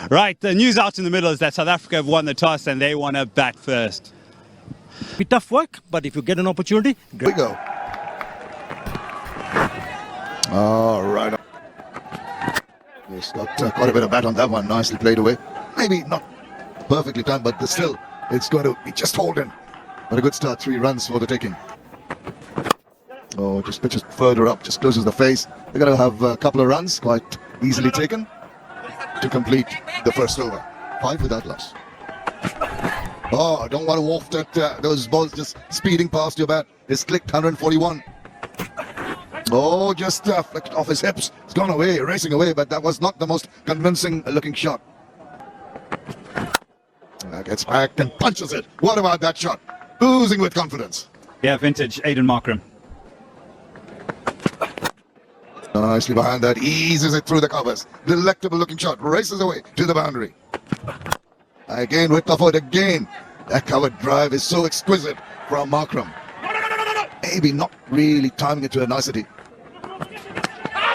Right, the news out in the middle is that South Africa have won the toss and they want to bat first. Be tough work, but if you get an opportunity, Here we go. All right. He's got quite a bit of bat on that one. Nicely played away. Maybe not perfectly timed, but still, it's going to be just holding. But a good start. 3 runs for the taking. Oh, just pitches further up, just closes the face. They're going to have a couple of runs, quite easily taken, to complete the first over. 5 without loss. Oh, I don't want to waft at those balls just speeding past your bat. It's clicked 141. Oh, just flicked off his hips. It's gone away, racing away, but that was not the most convincing looking shot. Gets back and punches it. What about that shot? Oozing with confidence. Yeah, vintage Aiden Markram. Nicely behind that, eases it through the covers. Delectable looking shot, races away to the boundary. Again with the foot again. That covered drive is so exquisite from Markram. Maybe not really timing it to a nicety.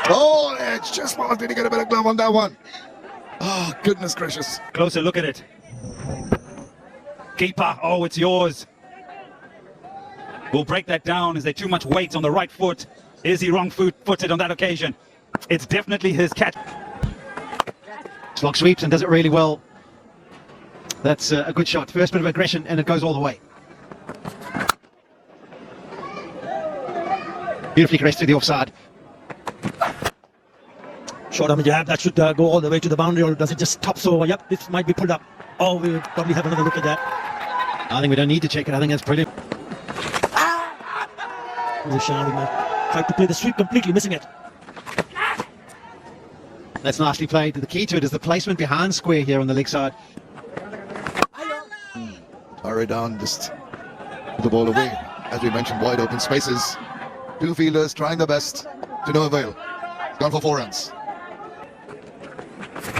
Oh, edge just past. Did he get a bit of glove on that one? Oh, goodness gracious. Closer look at it. Keeper, oh, it's yours. We'll break that down. Is there too much weight on the right foot? Is he wrong-footed on that occasion? It's definitely his catch. Slog sweeps and does it really well. That's a good shot. First bit of aggression and it goes all the way. Beautifully caressed to the offside. short arm jab that should go all the way to the boundary, or does it just top? So, yep, this might be pulled up. Oh, we'll probably have another look at that. I think we don't need to check it. I think that's brilliant. Tried to play the sweep, completely missing it. That's nicely played. The key to it is the placement behind square here on the leg side. Hurry down, just put the ball away. As we mentioned, wide open spaces. 2 fielders trying their best to no avail. Gone for 4 runs.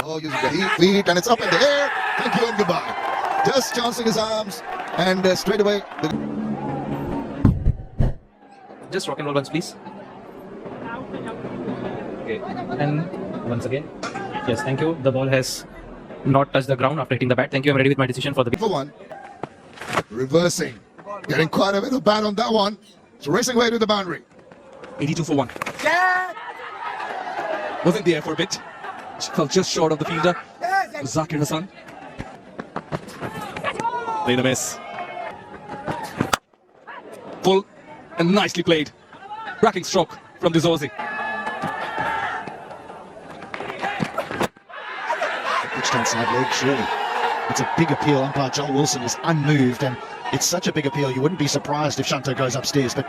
Oh, using the feet, and it's up in the air. Thank you and goodbye. Just chancing his arms, and straight away. Just rock and roll once, please. Okay, and once again. Yes, thank you. The ball has not touched the ground after hitting the bat. Thank you. I'm ready with my decision for the... For 1. Reversing. Getting quite a bit of bat on that one. It's racing away to the boundary. 82 for 1. Was in the air for a bit. Fell just short of the fielder. Zakir Hassan. Played a miss. Full and nicely played. Cracking stroke from the Zozi. Pitched inside leg, surely. It's a big appeal. Umpire Joel Wilson is unmoved, and it's such a big appeal. You wouldn't be surprised if Shanto goes upstairs, but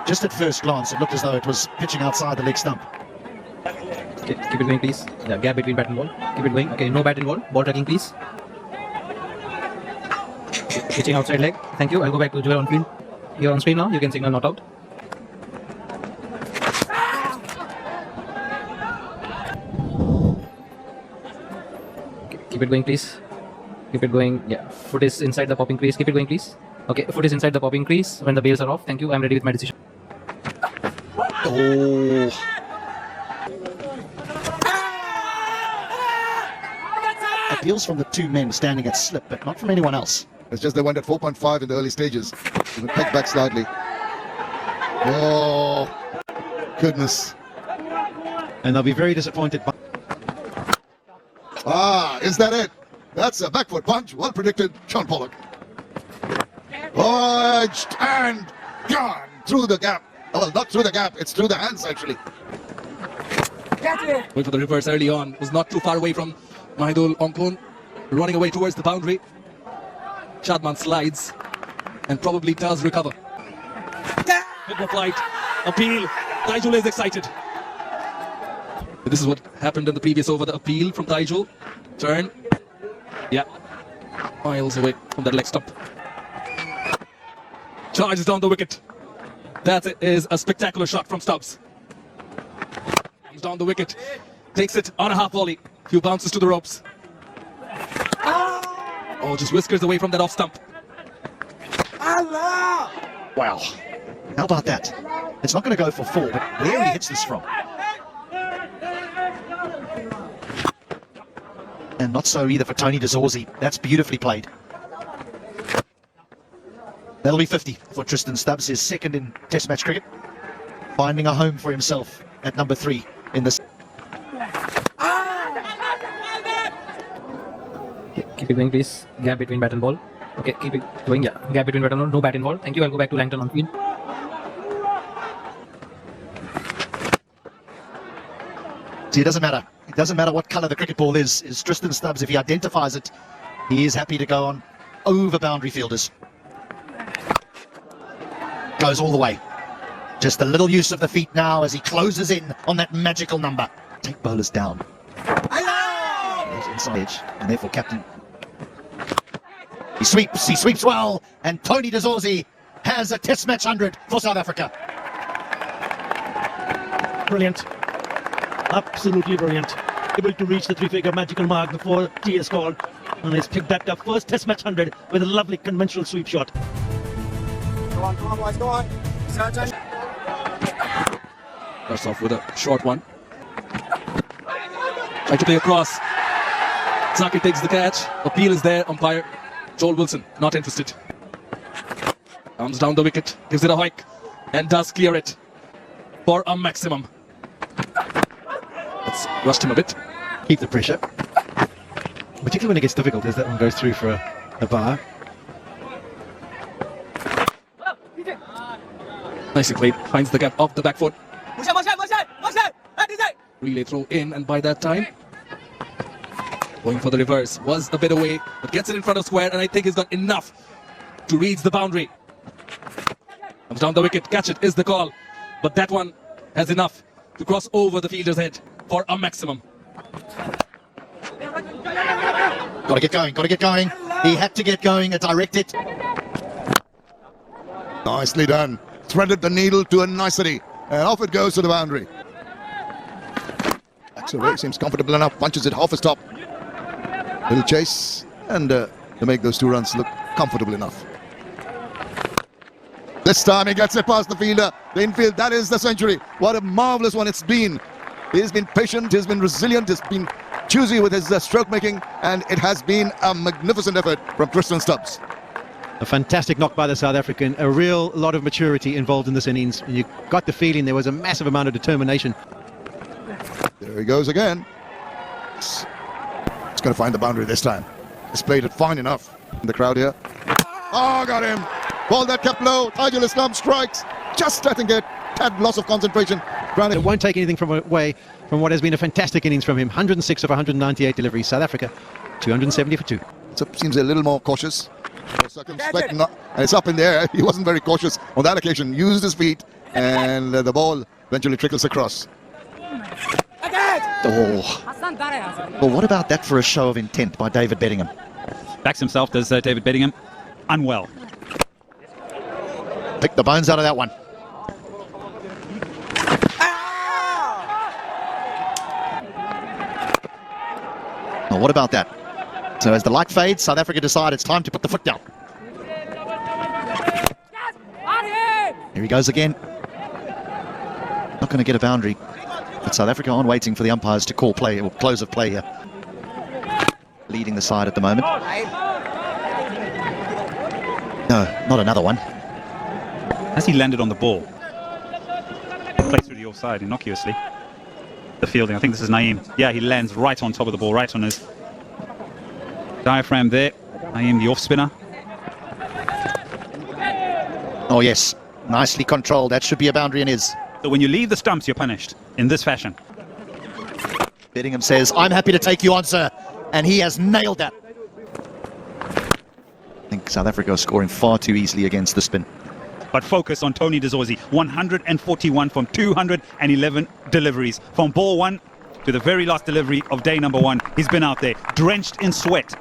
just at first glance, it looked as though it was pitching outside the leg stump. Okay, keep it going, please. Yeah, gap between bat and ball. Keep it going. Okay, no bat involved. Ball tracking, please. Pitching outside leg. Thank you. I'll go back to Joel on field. You're on screen now. You can signal not out. Okay, keep it going, please. Keep it going. Yeah, foot is inside the popping crease. Keep it going, please. Okay, foot is inside the popping crease when the bails are off. Thank you. I'm ready with my decision. Oh. Appeals from the 2 men standing at slip, but not from anyone else. It's just they went at 4.5 in the early stages. Even pegged back slightly. Oh, goodness. And they'll be very disappointed. Ah, is that it? That's a back foot punch. Well predicted, Sean Pollock. Edged and gone through the gap. Well, not through the gap, it's through the hands actually. Going for the reverse early on. Was not too far away from Mahidul Onkon. Running away towards the boundary. Shadman slides and probably does recover. Hit the flight. Appeal. Taijul is excited. This is what happened in the previous over. The appeal from Taijul. Turn. Yeah. Miles away from that leg stump. Charges down the wicket. That is a spectacular shot from Stubbs. Comes down the wicket. Takes it on a half volley. Few bounces to the ropes. Oh, just whiskers away from that off stump. Wow. How about that? It's not going to go for 4, but where he hits this from? And not so either for Tony de Zorzi. That's beautifully played. That'll be 50 for Tristan Stubbs, his second in Test match cricket. Finding a home for himself at number 3 in this. Okay, keep it going, please. Gap between bat and ball. Okay, keep it going. Yeah, gap between bat and ball. No bat involved. Thank you. I'll go back to Langton on field. See, it doesn't matter. It doesn't matter what colour the cricket ball is. Is Tristan Stubbs, if he identifies it, he is happy to go on over boundary fielders. Goes all the way. Just a little use of the feet now as he closes in on that magical number. Take bowlers down. He's inside edge, and therefore captain. He sweeps well, and Tony de Zorzi has a Test match 100 for South Africa. Brilliant. Absolutely brilliant. Able to reach the 3-figure magical mark before tea is called. And he's picked that up first Test match 100 with a lovely conventional sweep shot. Go on, boys, go on. Sergeant. Starts off with a short one. Trying to play across. Zaki takes the catch. Appeal is there. Umpire Joel Wilson not interested. Comes down the wicket, gives it a hike, and does clear it for a maximum. Let's rust him a bit. Keep the pressure. Particularly when it gets difficult, as that one goes through for a bar. Nicely played. Finds the gap off the back foot. Relay throw in, and by that time, going for the reverse, was a bit away, but gets it in front of square, and I think he's got enough to reach the boundary. Comes down the wicket, catch it is the call, but that one has enough to cross over the fielder's head for a maximum. Got to get going. He had to get going, a direct hit. Nicely done. Threaded the needle to a nicety. And off it goes to the boundary. Axel Ray seems comfortable enough. Punches it off his top. Little chase. And to make those 2 runs look comfortable enough. This time he gets it past the fielder. The infield, that is the century. What a marvellous one it's been. He's been patient, he's been resilient, he's been choosy with his stroke making, and it has been a magnificent effort from Tristan Stubbs. A fantastic knock by the South African, a real lot of maturity involved in this innings. You got the feeling there was a massive amount of determination. There he goes again. It's going to find the boundary this time. He's played it fine enough in the crowd here. Oh, got him. Ball that kept low. Tajul Islam strikes. Just letting it. Had loss of concentration. It won't take anything away from what has been a fantastic innings from him. 106 of 198 deliveries. South Africa, 270 for 2. Seems a little more cautious. More circumspect, and it's up in the air. He wasn't very cautious on that occasion. Used his feet, and the ball eventually trickles across. Oh. Well, what about that for a show of intent by David Bedingham? Backs himself, does David Bedingham. Unwell. Pick the bones out of that one. Well, what about that? So as the light fades, South Africa decide it's time to put the foot down. Here he goes again. Not going to get a boundary. But South Africa on waiting for the umpires to call play or close of play here. Leading the side at the moment. No, not another one. As he landed on the ball, plays through the offside innocuously. The fielding, I think this is Naeem. Yeah, he lands right on top of the ball, right on his diaphragm there. Naeem, the off spinner. Oh yes, nicely controlled. That should be a boundary and is. So when you leave the stumps, you're punished in this fashion. Bedingham says, I'm happy to take you on, sir. And he has nailed that. I think South Africa is scoring far too easily against the spin. But focus on Tony de Zorzi. 141 from 211 deliveries. From ball 1 to the very last delivery of day number 1. He's been out there, drenched in sweat.